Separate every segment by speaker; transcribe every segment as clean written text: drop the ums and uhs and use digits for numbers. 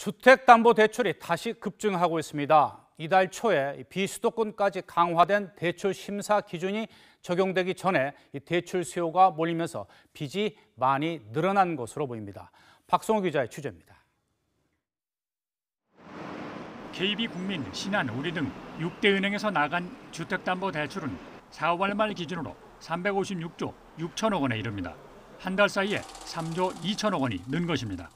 Speaker 1: 주택담보대출이 다시 급증하고 있습니다. 이달 초에 비수도권까지 강화된 대출 심사 기준이 적용되기 전에 대출 수요가 몰리면서 빚이 많이 늘어난 것으로 보입니다. 박성호 기자의 취재입니다.
Speaker 2: KB국민, 신한, 우리 등 6대 은행에서 나간 주택담보대출은 4월 말 기준으로 356조 6천억 원에 이릅니다. 한 달 사이에 3조 2천억 원이 는 것입니다.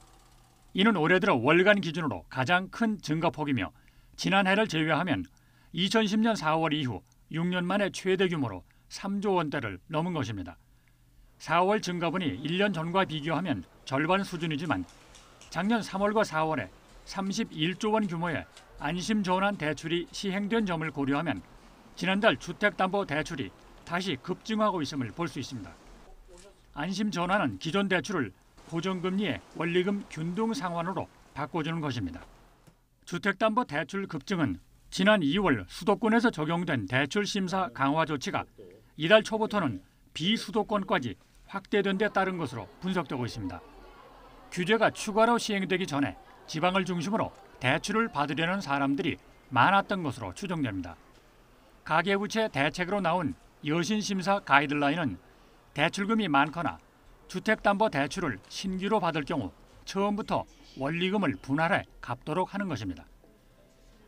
Speaker 2: 이는 올해 들어 월간 기준으로 가장 큰 증가폭이며 지난해를 제외하면 2010년 4월 이후 6년 만에 최대 규모로 3조 원대를 넘은 것입니다. 4월 증가분이 1년 전과 비교하면 절반 수준이지만 작년 3월과 4월에 31조 원 규모의 안심전환 대출이 시행된 점을 고려하면 지난달 주택담보대출이 다시 급증하고 있음을 볼 수 있습니다. 안심전환은 기존 대출을 고정금리의 원리금 균등 상환으로 바꿔주는 것입니다. 주택담보대출 급증은 지난 2월 수도권에서 적용된 대출 심사 강화 조치가 이달 초부터는 비수도권까지 확대된 데 따른 것으로 분석되고 있습니다. 규제가 추가로 시행되기 전에 지방을 중심으로 대출을 받으려는 사람들이 많았던 것으로 추정됩니다. 가계부채 대책으로 나온 여신심사 가이드라인은 대출금이 많거나 주택담보대출을 신규로 받을 경우 처음부터 원리금을 분할해 갚도록 하는 것입니다.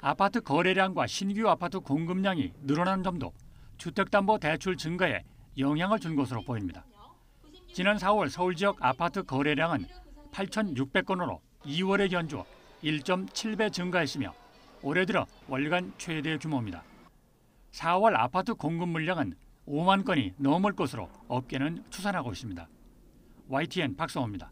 Speaker 2: 아파트 거래량과 신규 아파트 공급량이 늘어난 점도 주택담보대출 증가에 영향을 준 것으로 보입니다. 지난 4월 서울 지역 아파트 거래량은 8,600건으로 2월에 견주 1.7배 증가했으며 올해 들어 월간 최대 규모입니다. 4월 아파트 공급 물량은 5만 건이 넘을 것으로 업계는 추산하고 있습니다. YTN 박성호입니다.